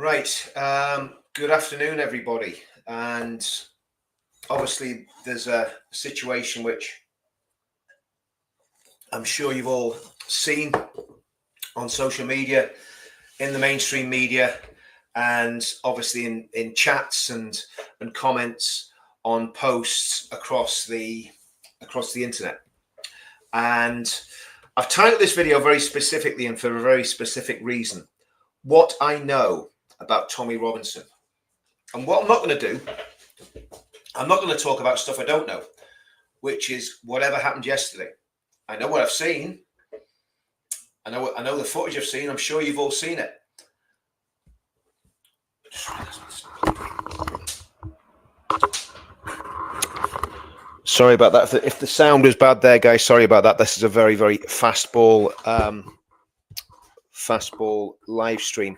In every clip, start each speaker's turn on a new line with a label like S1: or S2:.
S1: Right. Good afternoon, everybody. And obviously, there's a situation which I'm sure you've all seen on social media, in the mainstream media, and obviously in chats and comments on posts across the internet. And I've titled this video very specifically and for a very specific reason: what I know about Tommy Robinson. And what I'm not going to do, I'm not going to talk about stuff I don't know, which is whatever happened yesterday. I know what I've seen. I know the footage I've seen. I'm sure you've all seen it. Sorry about that. If the sound was bad there, guys, sorry about that. This is a very, very fastball live stream.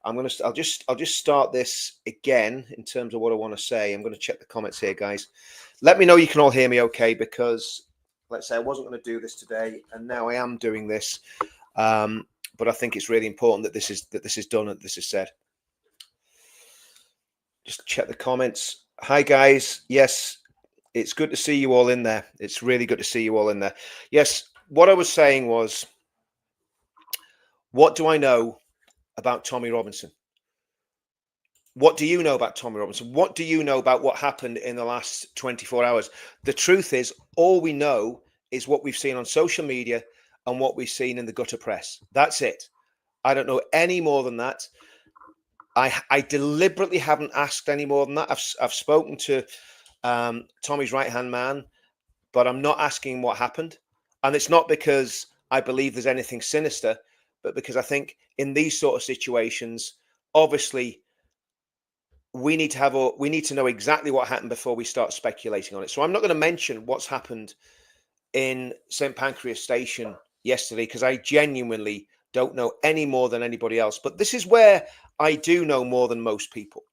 S1: I'll just start this again in terms of what I want to say. I'm going to check the comments here, guys. Let me know you can all hear me okay, because let's say I wasn't going to do this today, and now I am doing this. But I think it's really important that this is done and this is said. Just check the comments. Hi, guys. Yes, it's good to see you all in there. It's really good to see you all in there. Yes, what I was saying was, what do I know about Tommy Robinson? What do you know about Tommy Robinson? What do you know about what happened in the last 24 hours? The truth is, all we know is what we've seen on social media and what we've seen in the gutter press. That's it. I don't know any more than that. I deliberately haven't asked any more than that. I've spoken to Tommy's right-hand man, but I'm not asking what happened. And it's not because I believe there's anything sinister, but because I think in these sort of situations, obviously, we need to know exactly what happened before we start speculating on it. So I'm not going to mention what's happened in St. Pancras Station yesterday, because I genuinely don't know any more than anybody else. But this is where I do know more than most people.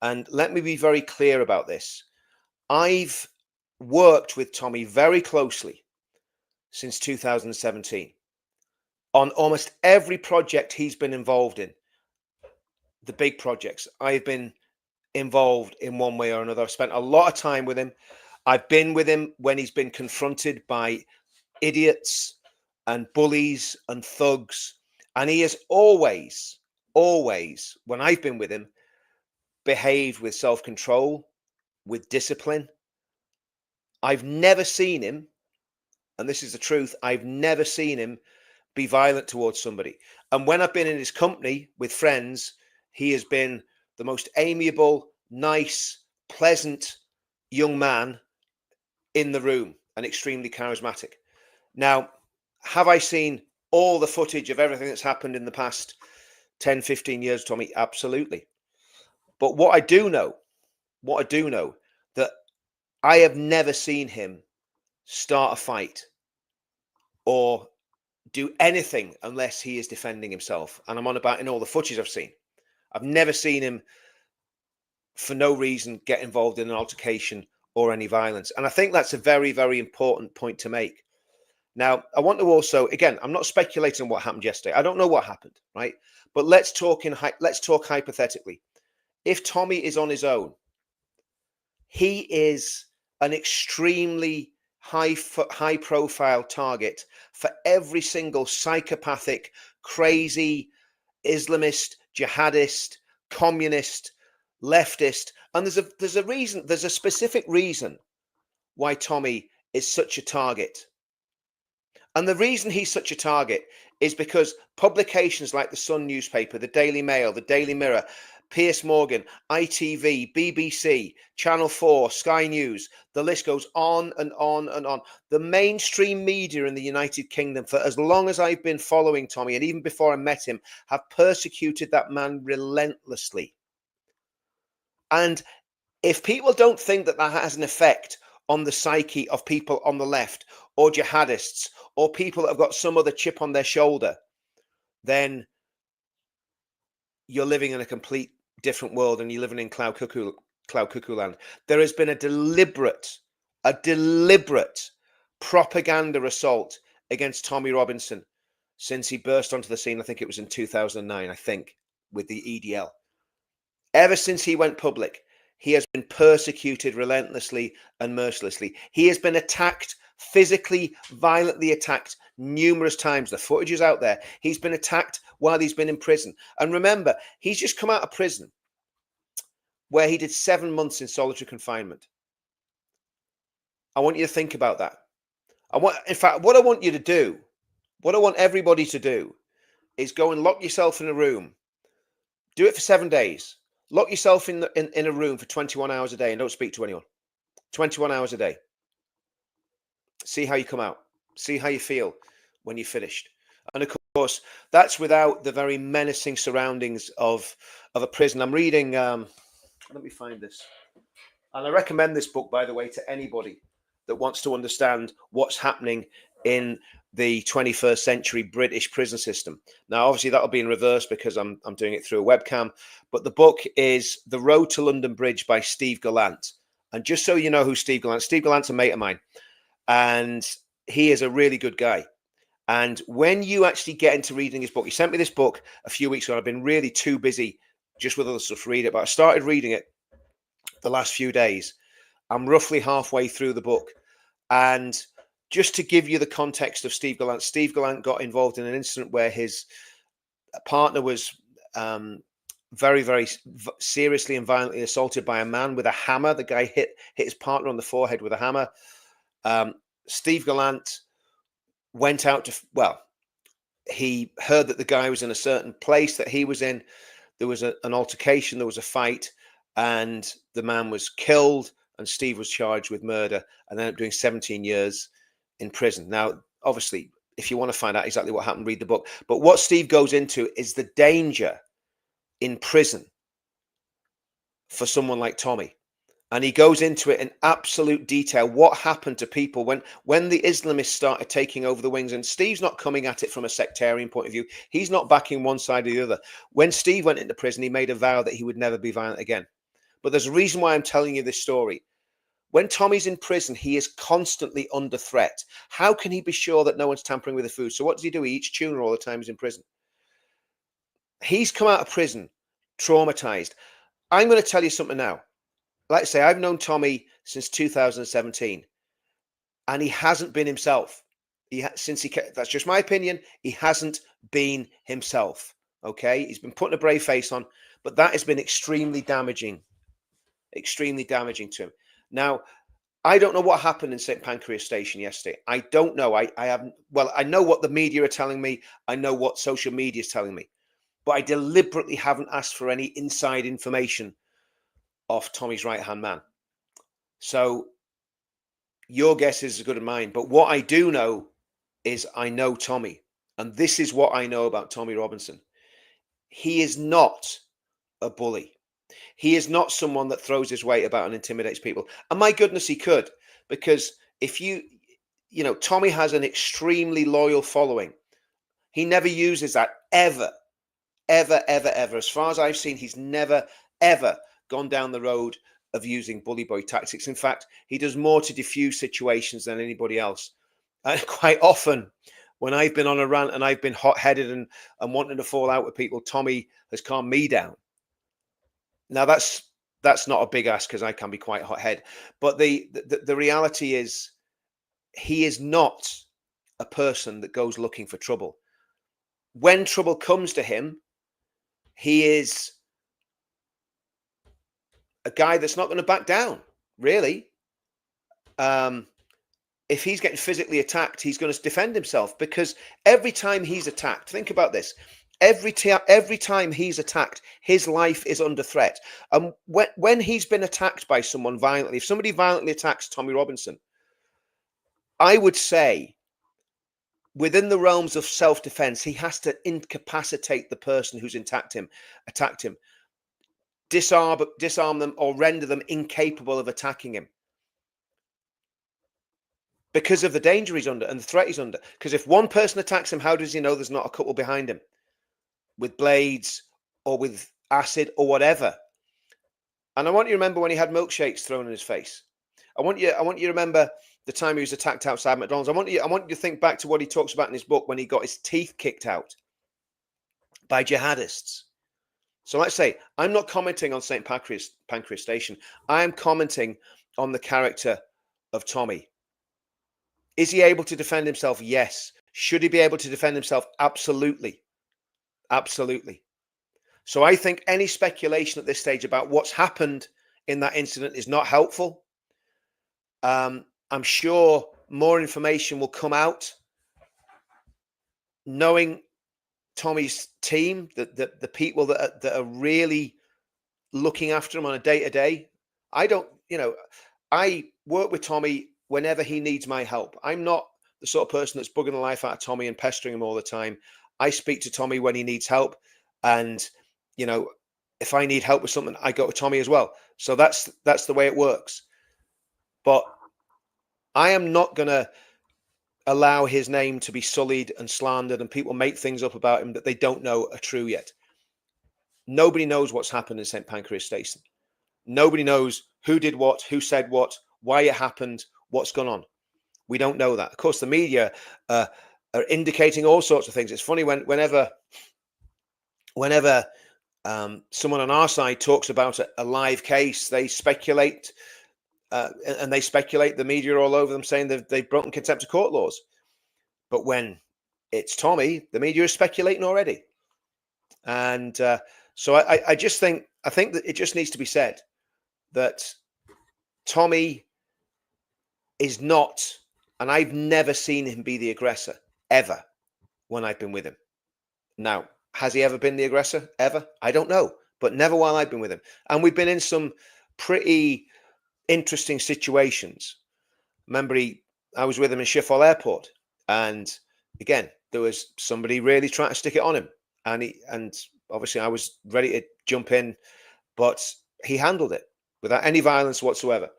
S1: And let me be very clear about this. I've worked with Tommy very closely since 2017 on almost every project he's been involved in. The big projects, I've been involved in one way or another. I've spent a lot of time with him. I've been with him when he's been confronted by idiots and bullies and thugs. And he has always, when I've been with him, behaved with self-control, with discipline. I've never seen him, and this is the truth, I've never seen him be violent towards somebody. And when I've been in his company with friends, he has been the most amiable, nice, pleasant young man in the room and extremely charismatic. Now, have I seen all the footage of everything that's happened in the past 10, 15 years, Tommy? Absolutely. But what I do know, that I have never seen him start a fight or do anything unless he is defending himself. And I'm on about in all the footage I've seen. I've never seen him for no reason get involved in an altercation or any violence. And I think that's a very, very important point to make. Now, I want to also, again, I'm not speculating on what happened yesterday. I don't know what happened, right? But let's talk hypothetically. If Tommy is on his own, he is an extremely high profile target for every single psychopathic, crazy, Islamist, jihadist, communist, leftist. And there's a reason, there's a specific reason why Tommy is such a target. And the reason he's such a target is because publications like the Sun newspaper, the Daily Mail, the Daily Mirror, Piers Morgan, ITV, BBC, Channel 4, Sky News, the list goes on and on and on. The mainstream media in the United Kingdom, for as long as I've been following Tommy, and even before I met him, have persecuted that man relentlessly. And if people don't think that that has an effect on the psyche of people on the left or jihadists or people that have got some other chip on their shoulder, then you're living in a complete different world and you're living in cloud cuckoo land. There has been a deliberate propaganda assault against Tommy Robinson since he burst onto the scene. I think it was in 2009, I think. with the EDL. Ever since he went public, he has been persecuted relentlessly and mercilessly. He has been attacked, physically, violently attacked numerous times. The footage is out there. He's been attacked while he's been in prison. And remember, he's just come out of prison where he did 7 months in solitary confinement. I want you to think about that. In fact, what I want you to do, what I want everybody to do, is go and lock yourself in a room. Do it for 7 days. Lock yourself in a room for 21 hours a day and don't speak to anyone. 21 hours a day. See how you come out. See how you feel when you're finished. And of course, that's without the very menacing surroundings of a prison. I'm reading, let me find this. And I recommend this book, by the way, to anybody that wants to understand what's happening in the 21st century British prison system. Now, obviously, that'll be in reverse because I'm doing it through a webcam. But the book is The Road to London Bridge by Steve Gallant. And just so you know who Steve Gallant's a mate of mine. And he is a really good guy. And when you actually get into reading his book, he sent me this book a few weeks ago. I've been really too busy just with other stuff to read it. But I started reading it the last few days. I'm roughly halfway through the book. And just to give you the context of Steve Gallant got involved in an incident where his partner was very, very seriously and violently assaulted by a man with a hammer. The guy hit his partner on the forehead with a hammer. Steve Gallant went out to, he heard that the guy was in a certain place that he was in. There was an altercation, there was a fight, and the man was killed, and Steve was charged with murder and ended up doing 17 years in prison. Now, obviously, if you want to find out exactly what happened, read the book. But what Steve goes into is the danger in prison for someone like Tommy. And he goes into it in absolute detail. What happened to people when the Islamists started taking over the wings? And Steve's not coming at it from a sectarian point of view. He's not backing one side or the other. When Steve went into prison, he made a vow that he would never be violent again. But there's a reason why I'm telling you this story. When Tommy's in prison, he is constantly under threat. How can he be sure that no one's tampering with the food? So what does he do? He eats tuna all the time he's in prison. He's come out of prison traumatized. I'm going to tell you something now. Like I say, I've known Tommy since 2017, and he hasn't been himself. That's just my opinion. He hasn't been himself. Okay, he's been putting a brave face on, but that has been extremely damaging to him. Now, I don't know what happened in St. Pancras Station yesterday. I don't know. I haven't. Well, I know what the media are telling me. I know what social media is telling me, but I deliberately haven't asked for any inside information off Tommy's right-hand man. So your guess is as good as mine. But what I do know is I know Tommy. And this is what I know about Tommy Robinson. He is not a bully. He is not someone that throws his weight about and intimidates people. And my goodness, he could. Because if Tommy has an extremely loyal following. He never uses that ever. As far as I've seen, he's never, ever gone down the road of using bully boy tactics. In fact, he does more to diffuse situations than anybody else. And quite often, when I've been on a rant and I've been hot-headed and wanting to fall out with people, Tommy has calmed me down. Now, that's not a big ask because I can be quite hot-headed. But the reality is he is not a person that goes looking for trouble. When trouble comes to him, he is a guy that's not going to back down, really. If he's getting physically attacked, he's going to defend himself, because every time he's attacked, think about this, every time he's attacked, his life is under threat. And when he's been attacked by someone violently, if somebody violently attacks Tommy Robinson, I would say within the realms of self-defense, he has to incapacitate the person who's attacked him, disarm them, or render them incapable of attacking him, because of the danger he's under and the threat he's under. Because if one person attacks him, how does he know there's not a couple behind him with blades or with acid or whatever? And I want you to remember when he had milkshakes thrown in his face. I want you to remember the time he was attacked outside McDonald's. I want you to think back to what he talks about in his book when he got his teeth kicked out by jihadists. So let's say I'm not commenting on St. Pancras Station. I'm commenting on the character of Tommy. Is he able to defend himself? Yes. Should he be able to defend himself? Absolutely. Absolutely. So I think any speculation at this stage about what's happened in that incident is not helpful. I'm sure more information will come out. Knowing Tommy's team, the people that are really looking after him on a day-to-day, I work with Tommy whenever he needs my help. I'm not the sort of person that's bugging the life out of Tommy and pestering him all the time. I speak to Tommy when he needs help, and if I need help with something, I go to Tommy as well. So that's the way it works. But I am not going to allow his name to be sullied and slandered, and people make things up about him that they don't know are true yet. Nobody knows what's happened in St. Pancras Station. Nobody knows who did what, who said what, why it happened, what's gone on. We don't know that. Of course, the media are indicating all sorts of things. It's funny whenever someone on our side talks about a live case, they speculate, and they speculate. The media are all over them saying they've broken contempt of court laws. But when it's Tommy, the media is speculating already. And so I think that it just needs to be said that Tommy is not, and I've never seen him be the aggressor ever when I've been with him. Now, has he ever been the aggressor ever? I don't know, but never while I've been with him. And we've been in some pretty interesting situations. Remember, I was with him in Schiphol Airport, and again, there was somebody really trying to stick it on him, and obviously I was ready to jump in, but he handled it without any violence whatsoever.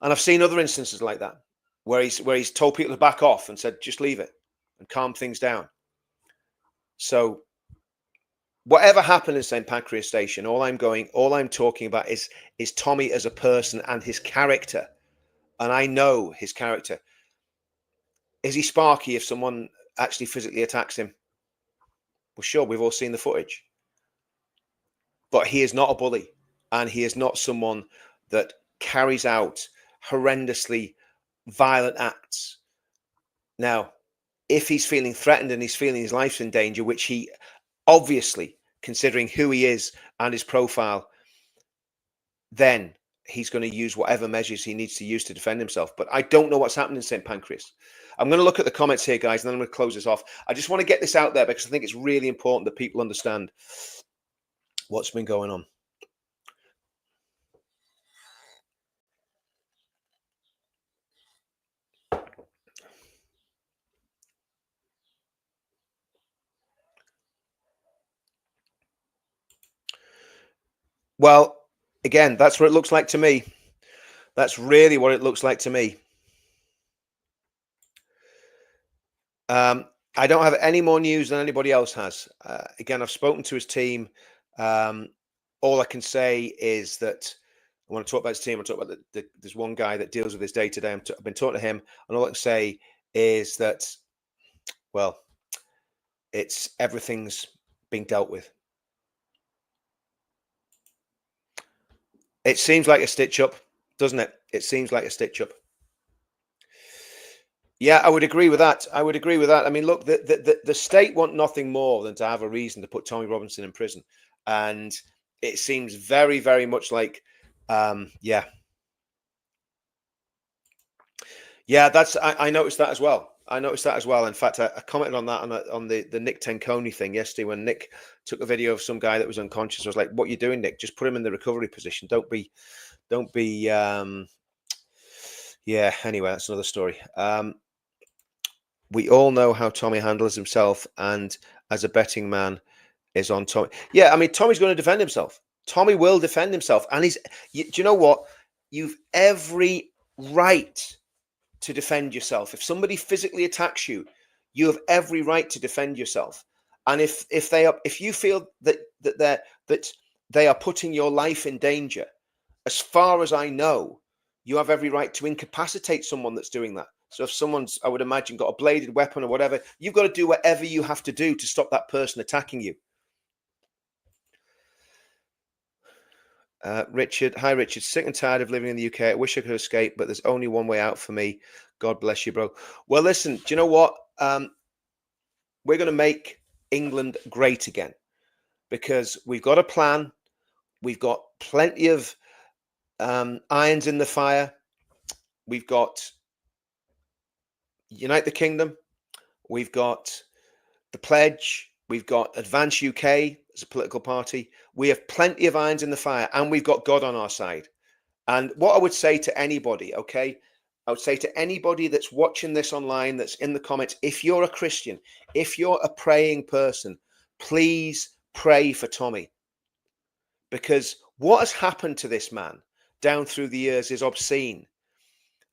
S1: And I've seen other instances like that where he's told people to back off and said, just leave it and calm things down. So whatever happened in St. Pancras Station, all I'm talking about is Tommy as a person and his character. And I know his character. Is he sparky if someone actually physically attacks him? Well, sure, we've all seen the footage. But he is not a bully, and he is not someone that carries out horrendously violent acts. Now, if he's feeling threatened and he's feeling his life's in danger, which he obviously, considering who he is and his profile, then he's going to use whatever measures he needs to use to defend himself. But I don't know what's happening in St. Pancras. I'm going to look at the comments here, guys, and then I'm going to close this off. I just want to get this out there because I think it's really important that people understand what's been going on. Well, again, that's what it looks like to me. That's really what it looks like to me. I don't have any more news than anybody else has. Again, I've spoken to his team. All I can say is that I want to talk about his team. I talk about there's one guy that deals with his day to day. I've been talking to him, and all I can say is that, well, everything's being dealt with. It seems like a stitch up, doesn't it? It seems like a stitch up. Yeah, I would agree with that. I mean, look, the state want nothing more than to have a reason to put Tommy Robinson in prison. And it seems very, very much like, yeah. Yeah, I noticed that as well. In fact, I commented on that on the Nick Tenconi thing yesterday when Nick took a video of some guy that was unconscious. I was like, what are you doing, Nick? Just put him in the recovery position. Don't be, yeah, anyway, that's another story. We all know how Tommy handles himself, and as a betting man is on Tommy. Yeah, I mean, Tommy's going to defend himself. Tommy will defend himself. And do you know what? You've every right to defend yourself. If somebody physically attacks you, you have every right to defend yourself. And if you feel that they are putting your life in danger, as far as I know, you have every right to incapacitate someone that's doing that. So if someone's, I would imagine, got a bladed weapon or whatever, you've got to do whatever you have to do to stop that person attacking you. Richard, hi Richard, sick and tired of living in the UK. I wish I could escape, but there's only one way out for me. God bless you, bro. Well, listen, do you know what? We're going to make England great again because we've got a plan. We've got plenty of irons in the fire. We've got Unite the Kingdom. We've got the Pledge. We've got Advance UK as a political party. We have plenty of irons in the fire, and we've got God on our side. And what I would say to anybody, okay, I would say to anybody that's watching this online, that's in the comments, if you're a Christian, if you're a praying person, please pray for Tommy. Because what has happened to this man down through the years is obscene.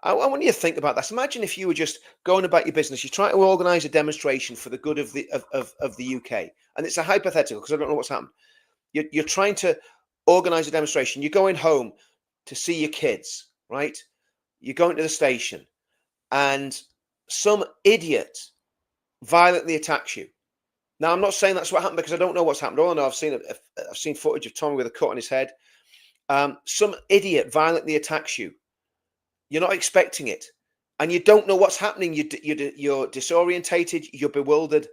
S1: I want you to think about this. Imagine if you were just going about your business, you're trying to organize a demonstration for the good of the UK. And it's a hypothetical because I don't know what's happened. You're trying to organize a demonstration. You're going home to see your kids, right? You're going to the station and some idiot violently attacks you. Now, I'm not saying that's what happened because I don't know what's happened. All I know, I've seen footage of Tommy with a cut on his head. Some idiot violently attacks you. You're not expecting it, and you don't know what's happening. You're disorientated, you're bewildered,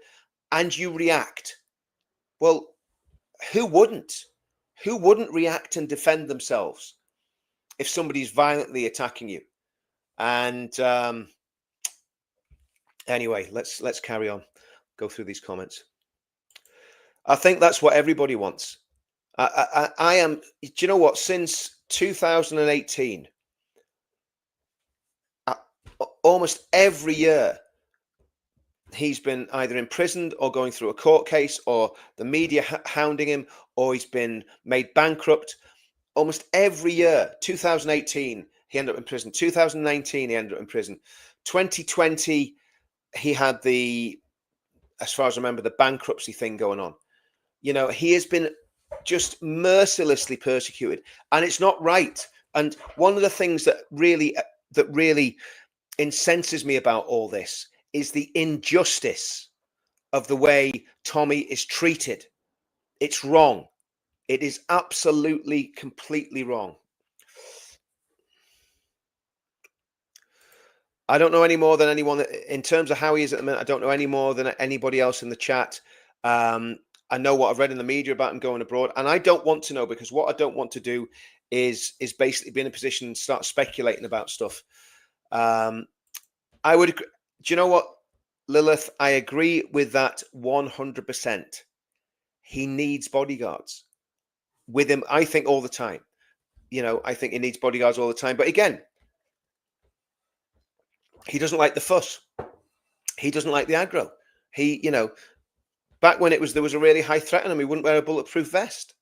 S1: and you react. Well, who wouldn't? Who wouldn't react and defend themselves if somebody's violently attacking you? And anyway, let's carry on. Go through these comments. I think that's what everybody wants. I am. Do you know what? Since 2018. Almost every year he's been either imprisoned or going through a court case or the media hounding him or he's been made bankrupt. Almost every year. 2018 he ended up in prison. 2019 he ended up in prison. 2020 he had as far as I remember, the bankruptcy thing going on. You know, he has been just mercilessly persecuted, and it's not right. And one of the things that really incenses me about all this is the injustice of the way Tommy is treated. It's wrong. It is absolutely, completely wrong. I don't know any more than anyone in terms of how he is at the minute. I don't know any more than anybody else in the chat. I know what I've read in the media about him going abroad, and I don't want to know because what I don't want to do is basically be in a position and start speculating about stuff. I would. Do you know what, Lilith? I agree with that 100%. He needs bodyguards with him. I think all the time. You know, I think he needs bodyguards all the time. But again, he doesn't like the fuss. He doesn't like the aggro. You know, back when there was a really high threat on him, he wouldn't wear a bulletproof vest.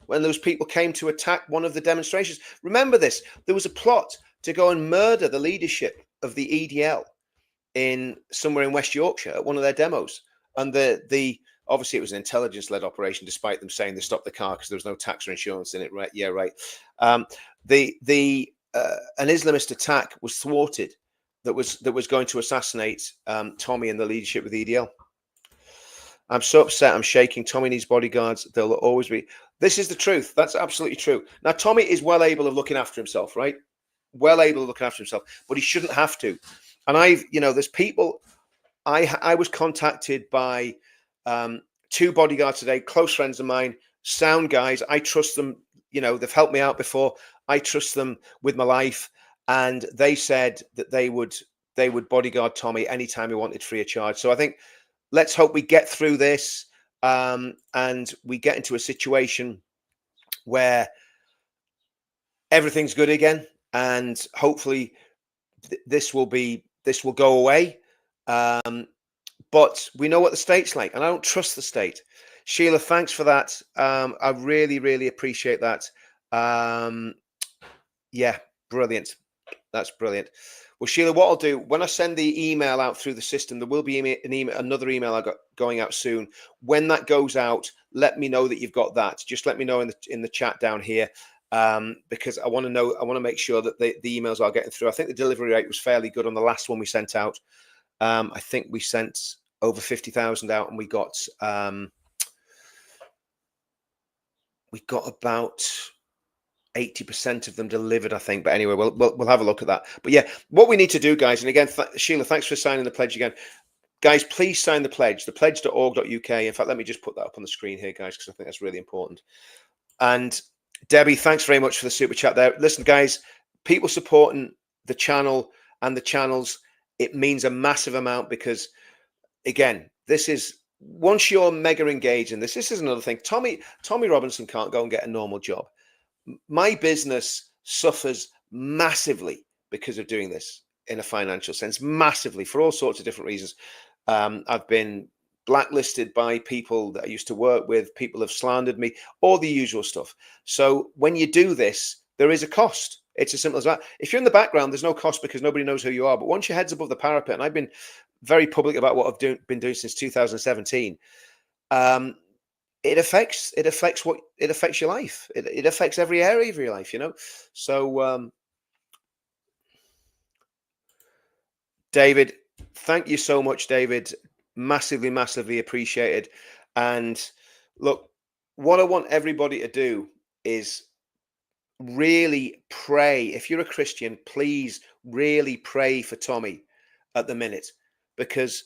S1: When those people came to attack one of the demonstrations, remember this: there was a plot to go and murder the leadership of the EDL in somewhere in West Yorkshire at one of their demos, and the obviously it was an intelligence-led operation, despite them saying they stopped the car because there was no tax or insurance in it. Right? Yeah, right. An Islamist attack was thwarted that was going to assassinate Tommy and the leadership of the EDL. I'm so upset. I'm shaking. Tommy needs bodyguards. They'll always be. This is the truth. That's absolutely true. Now, Tommy is well able of looking after himself, right? Well able of looking after himself, but he shouldn't have to. And there's people. I was contacted by 2 bodyguards today, close friends of mine, sound guys. I trust them. You know, they've helped me out before. I trust them with my life, and they said that they would bodyguard Tommy anytime he wanted, free of charge. So I think let's hope we get through this and we get into a situation where everything's good again, and hopefully this will go away. But we know what the state's like, and I don't trust the state. Sheila, thanks for that. I really, really appreciate that. Yeah, brilliant. That's brilliant. Well, Sheila, what I'll do when I send the email out through the system, there will be another email I got going out soon. When that goes out, let me know that you've got that. Just let me know in the chat down here, because I want to know. I want to make sure that the emails are getting through. I think the delivery rate was fairly good on the last one we sent out. I think we sent over 50,000 out, and we got about 80% of them delivered, I think. But anyway, we'll have a look at that. But yeah, what we need to do, guys, and again, Sheila, thanks for signing the pledge again. Guys, please sign the pledge, thepledge.org.uk. In fact, let me just put that up on the screen here, guys, because I think that's really important. And Debbie, thanks very much for the super chat there. Listen, guys, people supporting the channel and the channels, it means a massive amount because, again, this is, once you're mega engaged in this is another thing. Tommy Robinson can't go and get a normal job. My business suffers massively because of doing this in a financial sense, massively, for all sorts of different reasons. I've been blacklisted by people that I used to work with. People have slandered me, all the usual stuff. So when you do this, there is a cost. It's as simple as that. If you're in the background, there's no cost because nobody knows who you are. But once your head's above the parapet, and I've been very public about what I've been doing since 2017, it affects your life. It affects every area of your life, you know. So David, thank you so much, David. Massively appreciated. And look, what I want everybody to do is really pray. If you're a Christian, please really pray for Tommy at the minute, because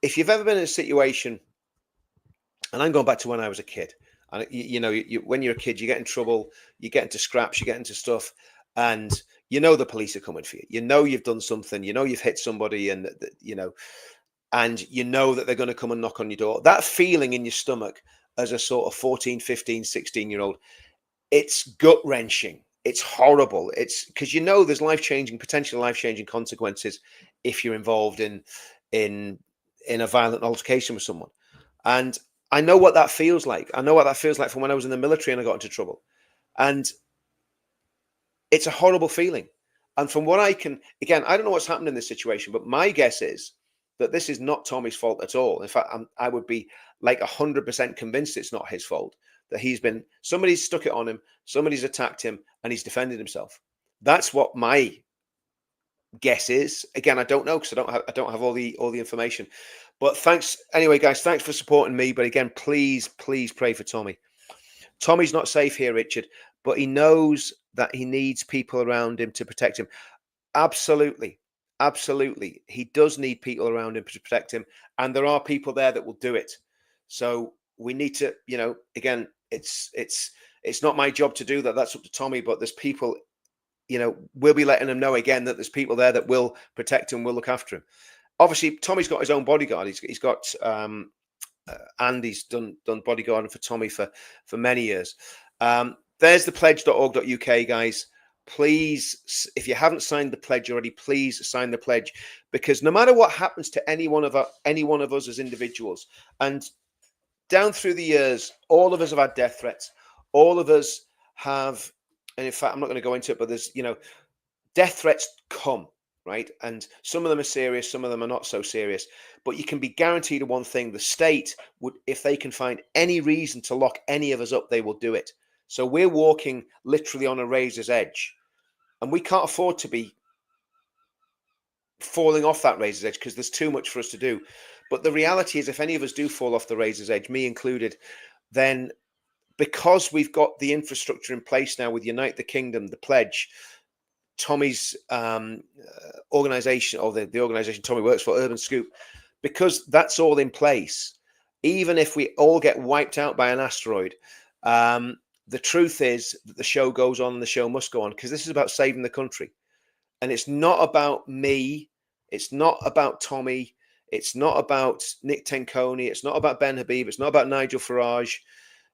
S1: if you've ever been in a situation, and I'm going back to when I was a kid, and when you're a kid, you get in trouble, you get into scraps, you get into stuff, and you know the police are coming for you. You know you've done something. You know you've hit somebody, and and you know that they're going to come and knock on your door. That feeling in your stomach as a sort of 14, 15, 16-year-old, it's gut wrenching. It's horrible. It's because there's potential life changing consequences if you're involved in a violent altercation with someone. And I know what that feels like. I know what that feels like from when I was in the military and I got into trouble. And it's a horrible feeling. And from what I don't know what's happened in this situation, but my guess is that this is not Tommy's fault at all. In fact, I would be like 100% convinced it's not his fault, that somebody's stuck it on him, somebody's attacked him, and he's defended himself. That's what my guess is. Again, I don't know because I don't have all the information. But thanks anyway, guys. Thanks for supporting me. But again, please pray for Tommy. Tommy's not safe here, Richard, but he knows that he needs people around him to protect him. Absolutely. He does need people around him to protect him. And there are people there that will do it. So we need to, again, it's not my job to do that. That's up to Tommy. But there's people, we'll be letting him know again that there's people there that will protect him, will look after him. Obviously, Tommy's got his own bodyguard. He's got Andy's done bodyguarding for Tommy for many years. There's the pledge.org.uk, guys. Please, if you haven't signed the pledge already, please sign the pledge, because no matter what happens to any one of us as individuals, and down through the years, all of us have had death threats. All of us have, and in fact, I'm not going to go into it, but there's, death threats come, right? And some of them are serious, some of them are not so serious. But you can be guaranteed of one thing: the state would, if they can find any reason to lock any of us up, they will do it. So we're walking literally on a razor's edge, and we can't afford to be falling off that razor's edge because there's too much for us to do. But the reality is, if any of us do fall off the razor's edge, me included, then because we've got the infrastructure in place now with Unite the Kingdom, the pledge, Tommy's organization, or the organization Tommy works for, Urban Scoop, because that's all in place, even if we all get wiped out by an asteroid, the truth is that the show goes on and the show must go on, because this is about saving the country. And it's not about me. It's not about Tommy. It's not about Nick Tenconi. It's not about Ben Habib. It's not about Nigel Farage.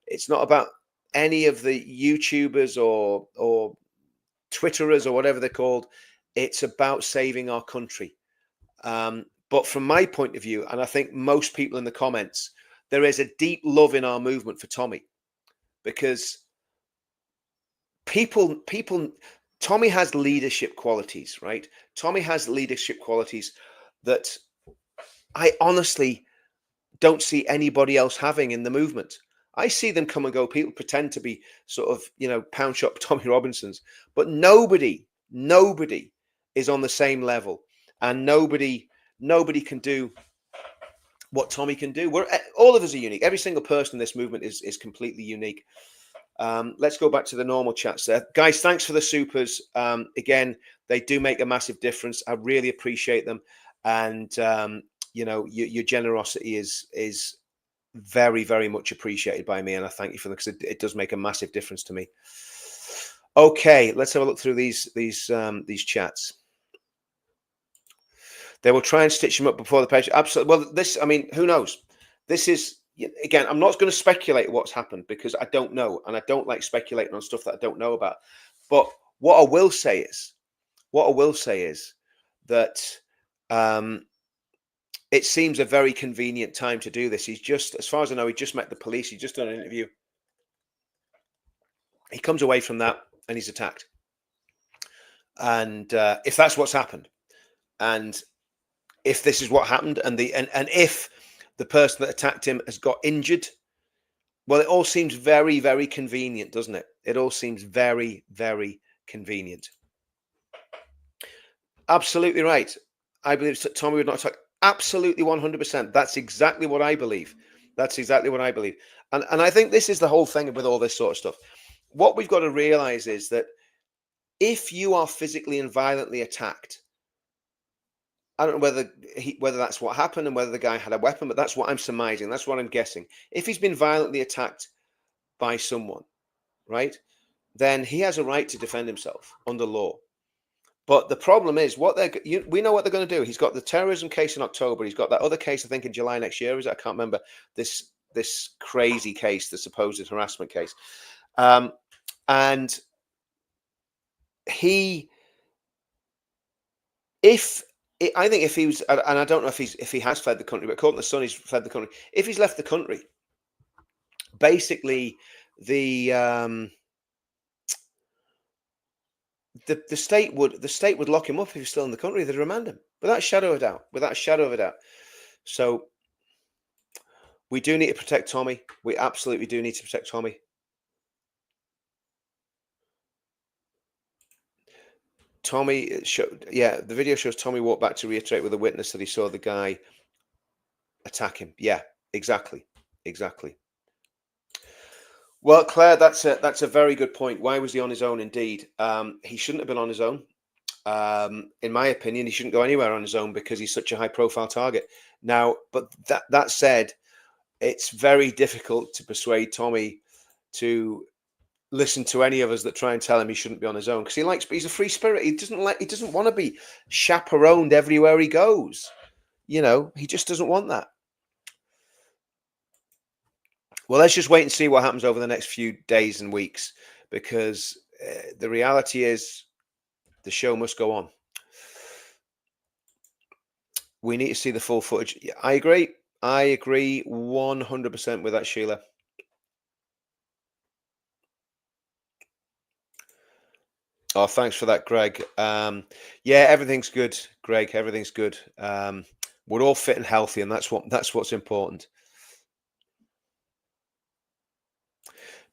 S1: It's not about any of the YouTubers or Twitterers or whatever they're called. It's about saving our country. But from my point of view, and I think most people in the comments, there is a deep love in our movement for Tommy, because Tommy has leadership qualities, right? Tommy has leadership qualities that I honestly don't see anybody else having in the movement. I see them come and go. People pretend to be sort of, pound shop Tommy Robinsons, but nobody is on the same level, and nobody can do what Tommy can do. All of us are unique. Every single person in this movement is completely unique. Let's go back to the normal chats there. Guys, thanks for the supers. Again, they do make a massive difference. I really appreciate them. And, your generosity is very, very much appreciated by me. And I thank you for them because it does make a massive difference to me. Okay, let's have a look through these chats. They will try and stitch them up before the page. Absolutely. Well, I mean, who knows? This is, again, I'm not going to speculate what's happened because I don't know. And I don't like speculating on stuff that I don't know about. But what I will say is that it seems a very convenient time to do this. He's just, as far as I know, he just met the police. He's just done an interview. He comes away from that and he's attacked. And if that's what's happened, and if this is what happened, and if the person that attacked him has got injured, well, it all seems very, very convenient, doesn't it? It all seems very, very convenient. Absolutely right. I believe that Tommy would not attack. Absolutely 100%. That's exactly what I believe. That's exactly what I believe. And I think this is the whole thing with all this sort of stuff. What we've got to realize is that if you are physically and violently attacked, I don't know whether that's what happened and whether the guy had a weapon, but that's what I'm surmising. That's what I'm guessing. If he's been violently attacked by someone, right, then he has a right to defend himself under law. But the problem is, we know what they're going to do. He's got the terrorism case in October. He's got that other case, I think, in July next year. I can't remember this crazy case, the supposed harassment case, and I think if he was, and I don't know if he has fled the country, but according to the Sun, he's fled the country. If he's left the country, basically the state would lock him up if he's still in the country. They'd remand him without a shadow of a doubt. Without a shadow of a doubt. So we do need to protect Tommy. We absolutely do need to protect Tommy. The video shows Tommy walked back to reiterate with a witness that he saw the guy attack him. Yeah, exactly. Well, Claire, that's a very good point. Why was he on his own? Indeed, he shouldn't have been on his own. In my opinion, he shouldn't go anywhere on his own because he's such a high-profile target. Now, but that said, it's very difficult to persuade Tommy to listen to any of us that try and tell him he shouldn't be on his own because he's a free spirit. He doesn't want to be chaperoned everywhere he goes. He just doesn't want that. Well, let's just wait and see what happens over the next few days and weeks, because the reality is the show must go on. We need to see the full footage. I agree 100% with that, Sheila. Oh, thanks for that, Greg. Yeah, everything's good, Greg. Everything's good. We're all fit and healthy, and that's what's important.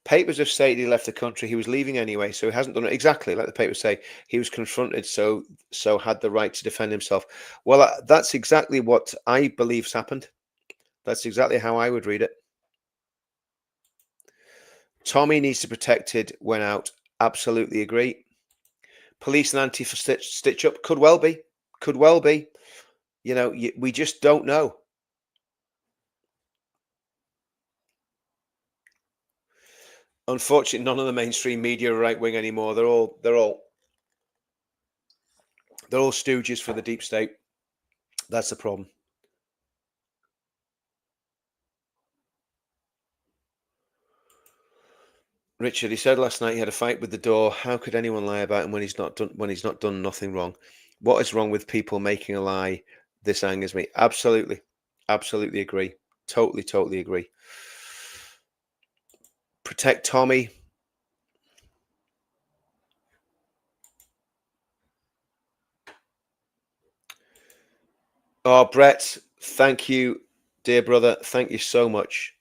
S1: Papers have stated he left the country. He was leaving anyway, so he hasn't done it exactly like the papers say. He was confronted, so had the right to defend himself. Well, that's exactly what I believe's happened. That's exactly how I would read it. Tommy needs to be protected when out. Absolutely agree. Police and anti for stitch up could well be. We just don't know. Unfortunately, none of the mainstream media are right wing anymore. They're all stooges for the deep state. That's the problem. Richard, he said last night he had a fight with the door. How could anyone lie about him when he's not done nothing wrong? What is wrong with people making a lie? This angers me. Absolutely agree. Totally agree. Protect Tommy. Oh, Brett, thank you, dear brother. Thank you so much.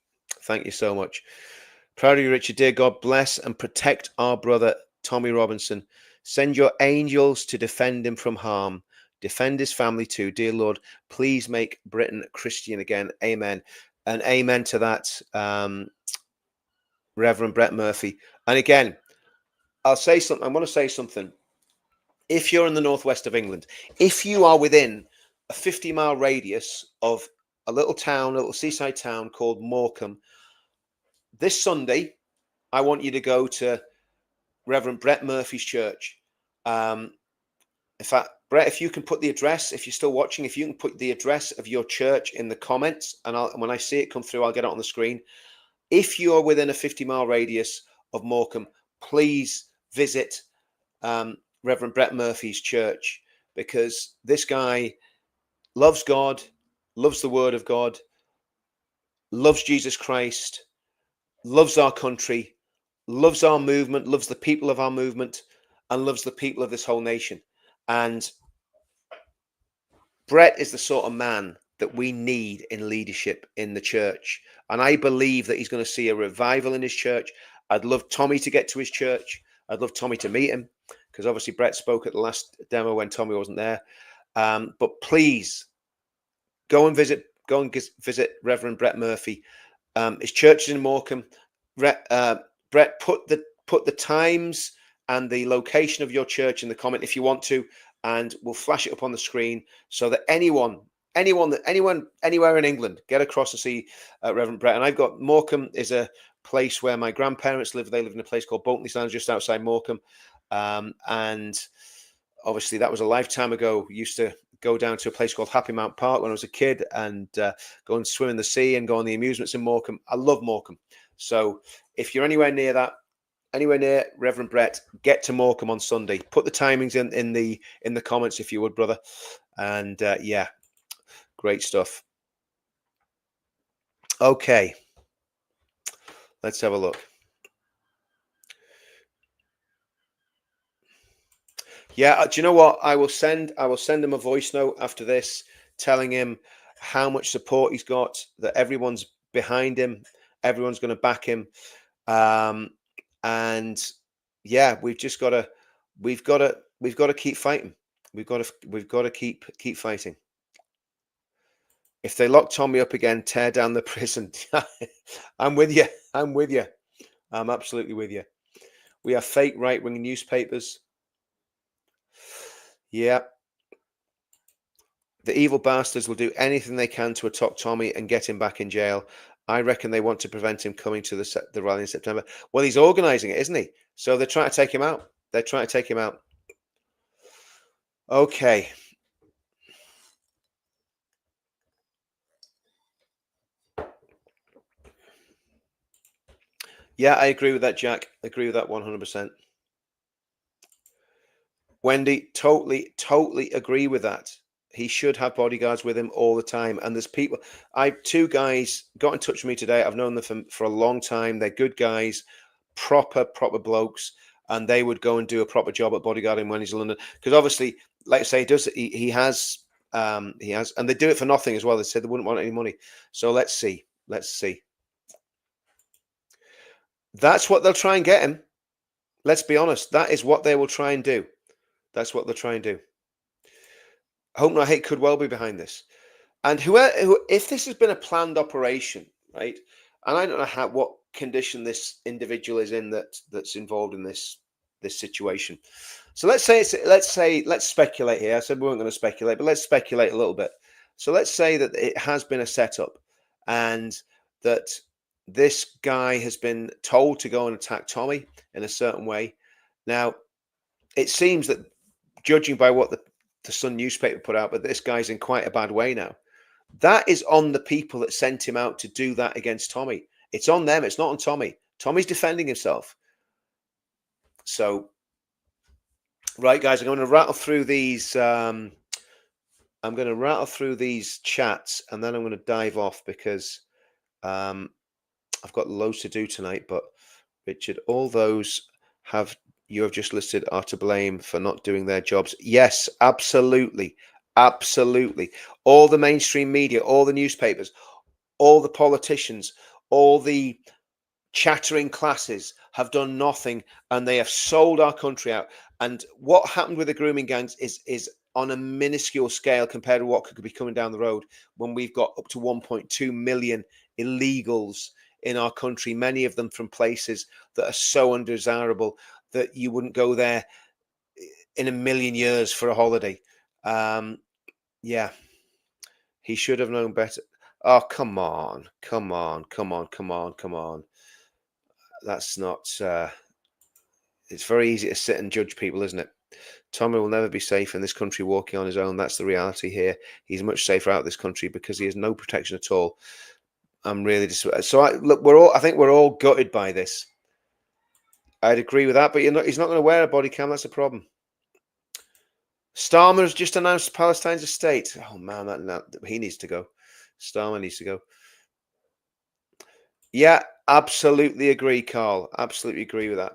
S1: Proud of you, Richard. Dear God, bless and protect our brother, Tommy Robinson. Send your angels to defend him from harm. Defend his family too. Dear Lord, please make Britain Christian again. Amen. And amen to that, Reverend Brett Murphy. And again, I'll say something. I want to say something. If you're in the northwest of England, if you are within a 50-mile radius of a little town, a little seaside town called Morecambe, this Sunday, I want you to go to Reverend Brett Murphy's church. In fact, Brett, if you can put the address, if you're still watching, if you can put the address of your church in the comments, and when I see it come through, I'll get it on the screen. If you are within a 50-mile radius of Morecambe, please visit Reverend Brett Murphy's church, because this guy loves God, loves the Word of God, loves Jesus Christ, loves our country, loves our movement, loves the people of our movement, and loves the people of this whole nation. And Brett is the sort of man that we need in leadership in the church. And I believe that he's going to see a revival in his church. I'd love Tommy to get to his church. I'd love Tommy to meet him, because obviously Brett spoke at the last demo when Tommy wasn't there. But please go and visit Reverend Brett Murphy. His church is in Morecambe. Brett, put the times and the location of your church in the comment if you want to, and we'll flash it up on the screen so that anyone anywhere in England get across to see Reverend Brett. And I've got Morecambe is a place where my grandparents live. They live in a place called Bolton Sands, just outside Morecambe, and obviously that was a lifetime ago. We used to go down to a place called Happy Mount Park when I was a kid, and go and swim in the sea and go on the amusements in Morecambe. I love Morecambe. So if you're anywhere near Reverend Brett, get to Morecambe on Sunday. Put the timings in the comments if you would, brother. And yeah, great stuff. Okay, let's have a look. Yeah, do you know what? I will send him a voice note after this, telling him how much support he's got, that everyone's behind him, everyone's going to back him, and yeah, we've got to keep fighting. We've got to keep fighting. If they lock Tommy up again, tear down the prison. I'm with you. I'm absolutely with you. We have fake right-wing newspapers. Yeah. The evil bastards will do anything they can to attack Tommy and get him back in jail. I reckon they want to prevent him coming to the rally in September. Well, he's organising it, isn't he? So they're trying to take him out. Okay. Yeah, I agree with that, Jack. I agree with that 100%. Wendy, totally agree with that. He should have bodyguards with him all the time. And there's people. Two guys got in touch with me today. I've known them for a long time. They're good guys, proper blokes, and they would go and do a proper job at bodyguarding when he's in London. Because obviously, like I say, he has, and they do it for nothing as well. They said they wouldn't want any money. So let's see. That's what they'll try and get him. Let's be honest. That is what they will try and do. That's what they'll try and do. Hope Not Hate could well be behind this. And if this has been a planned operation, right? And I don't know what condition this individual is in that's involved in this situation. So let's speculate here. I said we weren't going to speculate, but let's speculate a little bit. So let's say that it has been a setup, and that this guy has been told to go and attack Tommy in a certain way. Now, it seems that, judging by what the Sun newspaper put out, but this guy's in quite a bad way now. That is on the people that sent him out to do that against Tommy. It's on them. It's not on Tommy. Tommy's defending himself. So, right, guys, I'm going to rattle through these. I'm going to rattle through these chats, and then I'm going to dive off, because I've got loads to do tonight. But Richard, all those you have just listed are to blame for not doing their jobs. Yes, absolutely. All the mainstream media, all the newspapers, all the politicians, all the chattering classes have done nothing, and they have sold our country out. And what happened with the grooming gangs is on a minuscule scale compared to what could be coming down the road, when we've got up to 1.2 million illegals in our country, many of them from places that are so undesirable that you wouldn't go there in a million years for a holiday. Yeah, he should have known better. Oh, come on, come on, come on, come on, come on. That's not. It's very easy to sit and judge people, isn't it? Tommy will never be safe in this country walking on his own. That's the reality here. He's much safer out of this country because he has no protection at all. I'm really so. Look, we're all. I think we're all gutted by this. I'd agree with that, but he's not going to wear a body cam. That's a problem. Starmer has just announced Palestine's a state. Oh man, he needs to go. Starmer needs to go. Yeah, absolutely agree, Carl. Absolutely agree with that.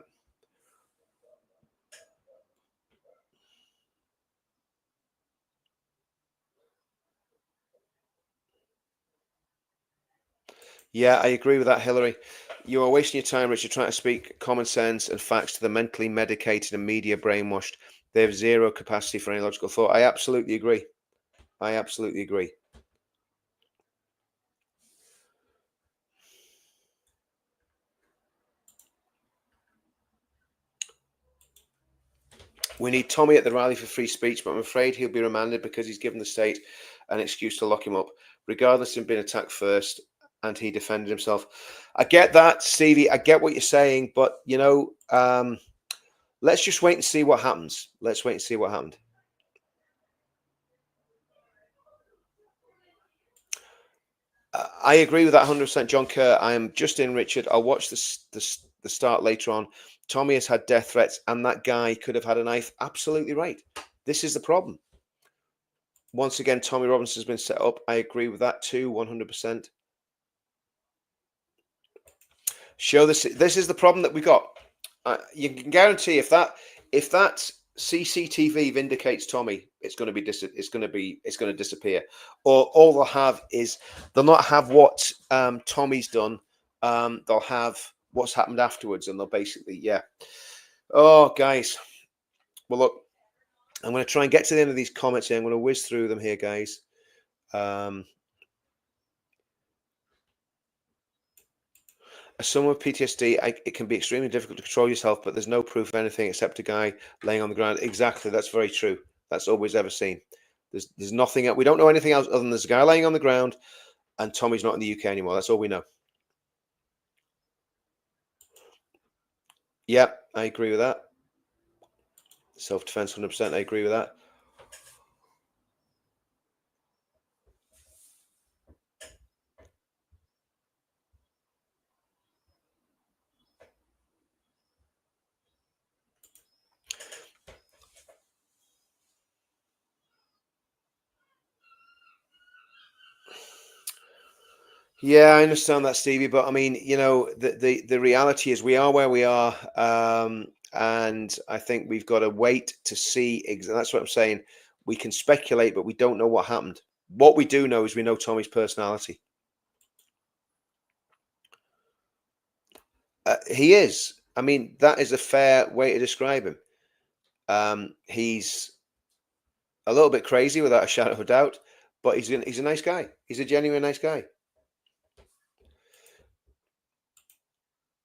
S1: Yeah, I agree with that, Hillary. You are wasting your time, Richard, trying to speak common sense and facts to the mentally medicated and media brainwashed. They have zero capacity for any logical thought. I absolutely agree. I absolutely agree. We need Tommy at the rally for free speech, but I'm afraid he'll be remanded because he's given the state an excuse to lock him up, regardless of him being attacked first, and he defended himself. I get that, Stevie. I get what you're saying, but let's just wait and see what happens. Let's wait and see what happened. I agree with that 100%, John Kerr. I am just in, Richard. I'll watch the start later on. Tommy has had death threats, and that guy could have had a knife. Absolutely right. This is the problem. Once again, Tommy Robinson has been set up. I agree with that too, 100%. Show this. This is the problem that we got. You can guarantee if that CCTV vindicates Tommy, it's going to disappear. Or all they'll have is they'll not have what Tommy's done. They'll have what's happened afterwards, and they'll basically Oh, guys. Well, look, I'm going to try and get to the end of these comments here. I'm going to whiz through them here, guys. As someone with PTSD, it can be extremely difficult to control yourself, but there's no proof of anything except a guy laying on the ground. Exactly. That's very true. That's all we've ever seen. There's nothing else. We don't know anything else other than there's a guy laying on the ground and Tommy's not in the UK anymore. That's all we know. Yeah, I agree with that. Self-defense, 100%. I agree with that. Yeah, I understand that, Stevie. But I mean, the reality is we are where we are, and I think we've got to wait to see. That's what I'm saying. We can speculate, but we don't know what happened. What we do know is we know Tommy's personality. He is. I mean, that is a fair way to describe him. He's a little bit crazy, without a shadow of a doubt, but he's a nice guy. He's a genuine nice guy.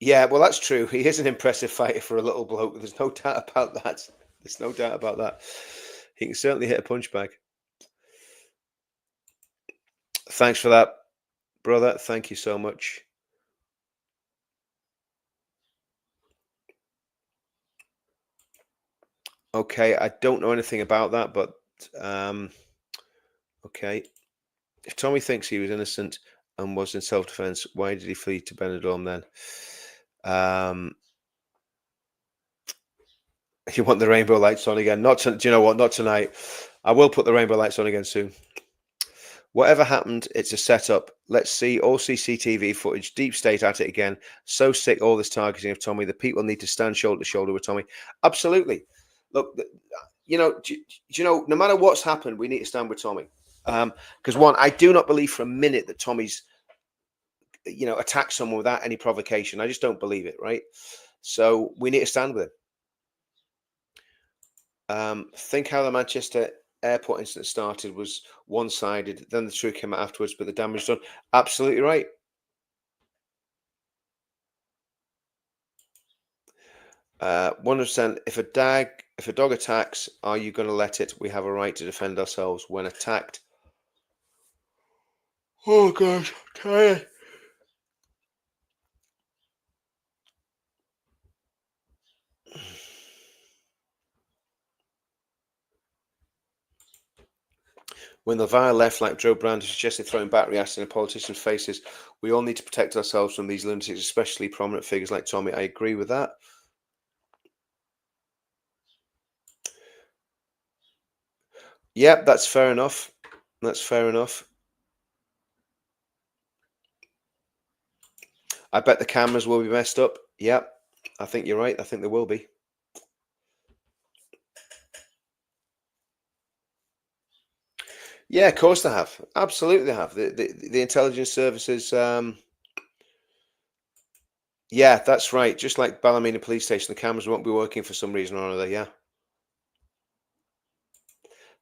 S1: Yeah, well, that's true. He is an impressive fighter for a little bloke. There's no doubt about that. There's no doubt about that. He can certainly hit a punch bag. Thanks for that, brother. Thank you so much. Okay, I don't know anything about that, but okay. If Tommy thinks he was innocent and was in self-defense, why did he flee to Benidorm then? You want the rainbow lights on again? Do you know what? Not tonight. I will put the rainbow lights on again soon. Whatever happened, it's a setup. Let's see all CCTV footage. Deep state at it again. So sick, all this targeting of Tommy. The people need to stand shoulder to shoulder with Tommy. Absolutely. Look, no matter what's happened, we need to stand with Tommy. Because one, I do not believe for a minute that Tommy's, attacked someone without any provocation. I just don't believe it, right? So we need to stand with him. Think how the Manchester airport incident started was one-sided. Then the truth came out afterwards, but the damage done. Absolutely right. 100%. If a dog attacks, are you going to let it? We have a right to defend ourselves when attacked. Oh gosh, I'm tired. When the vile left, like Joe Brand, suggested throwing battery acid in politicians' faces, we all need to protect ourselves from these lunatics, especially prominent figures like Tommy. I agree with that. Yep, that's fair enough. That's fair enough. I bet the cameras will be messed up. Yep, I think you're right. I think there will be. Yeah, of course they have. Absolutely they have. The intelligence services. Yeah, that's right. Just like Ballymena Police Station, the cameras won't be working for some reason or another. Yeah.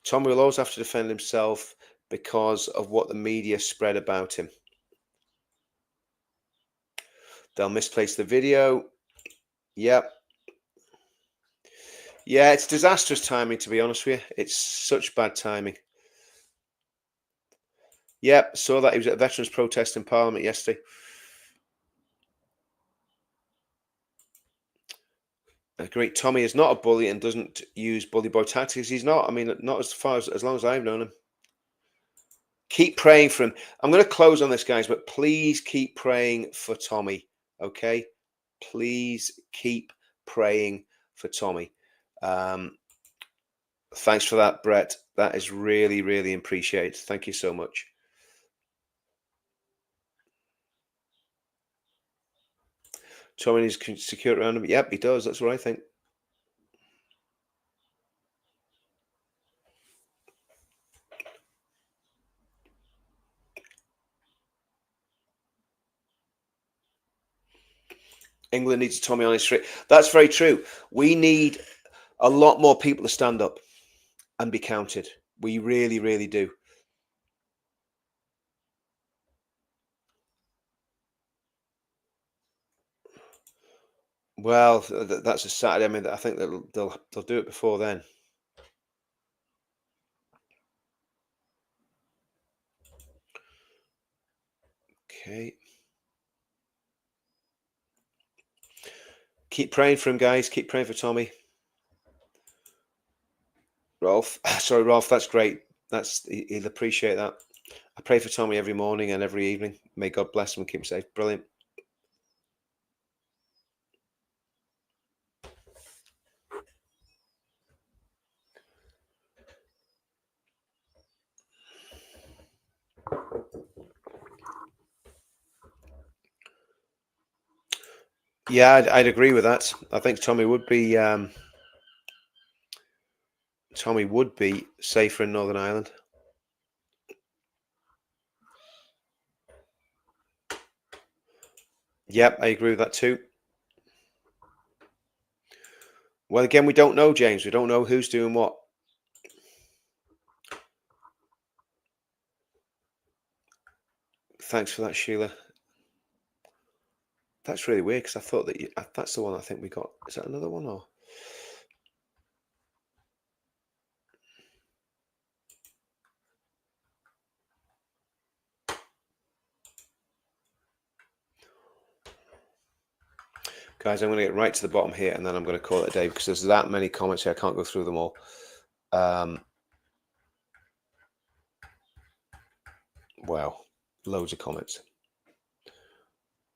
S1: Tommy will always have to defend himself because of what the media spread about him. They'll misplace the video. Yep. Yeah, it's disastrous timing, to be honest with you. It's such bad timing. Yep, saw that. He was at a veterans protest in Parliament yesterday. Agree. Tommy is not a bully and doesn't use bully boy tactics. He's not. I mean, not as far as long as I've known him. Keep praying for him. I'm going to close on this, guys, but please keep praying for Tommy. Okay, please keep praying for Tommy. Thanks for that, Brett. That is really, really appreciated. Thank you so much. Tommy needs security around him. Yep, he does. That's what I think. England needs Tommy on his street. That's very true. We need a lot more people to stand up and be counted. We really, really do. Well, that's a Saturday. I mean, I think they'll do it before then. Okay. Keep praying for him, guys. Keep praying for Tommy. Rolf, sorry, Rolf. That's great. He'll appreciate that. I pray for Tommy every morning and every evening. May God bless him and keep him safe. Brilliant. Yeah, I'd agree with that. I think Tommy would be safer in Northern Ireland. Yep, I agree with that too. Well, again, we don't know, James. We don't know who's doing what. Thanks for that, Sheila. That's really weird because I thought that that's the one I think we got. Is that another one or? Guys, I'm going to get right to the bottom here and then I'm going to call it a day because there's that many comments here. I can't go through them all. Wow, loads of comments.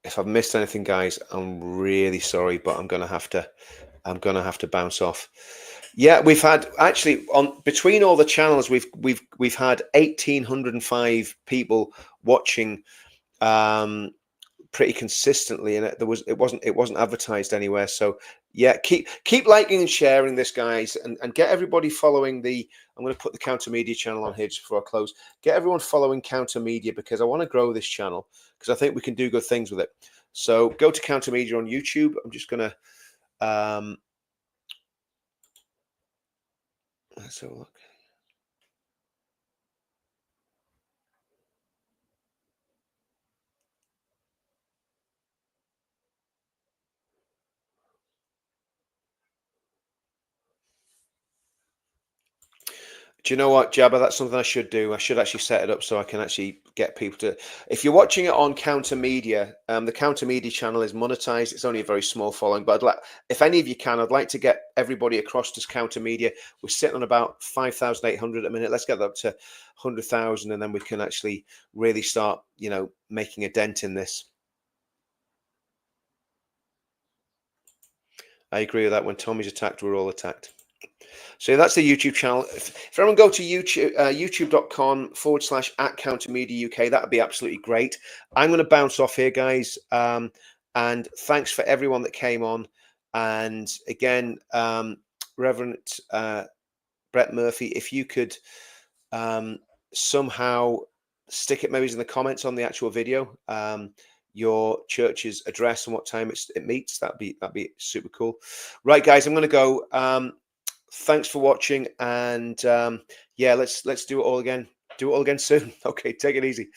S1: If I've missed anything, guys, I'm really sorry, but I'm going to have to bounce off. Yeah, we've had actually on between all the channels we've had 1,805 people watching pretty consistently, and it wasn't advertised anywhere. So yeah, keep liking and sharing this, guys, and get everybody following the. I'm going to put the Counter Media channel on here just before I close. Get everyone following Counter Media because I want to grow this channel because I think we can do good things with it. So go to Counter Media on YouTube. I'm just going to let's have a look. Do you know what, Jabba? That's something I should do. I should actually set it up so I can actually get people to. If you're watching it on Counter Media, the Counter Media channel is monetized. It's only a very small following, but I'd like, if any of you can, I'd like to get everybody across to Counter Media. We're sitting on about 5,800 a minute. Let's get that up to 100,000, and then we can actually really start, making a dent in this. I agree with that. When Tommy's attacked, we're all attacked. So that's the YouTube channel. If everyone go to YouTube, youtube.com/at Counter Media UK, that would be absolutely great. I'm going to bounce off here, guys. And thanks for everyone that came on. And again, Reverend Brett Murphy, if you could somehow stick it maybe in the comments on the actual video, your church's address and what time it meets, that'd be super cool. Right, guys, I'm going to go. Thanks for watching, and yeah, let's do it all again. Do it all again soon. Okay, take it easy.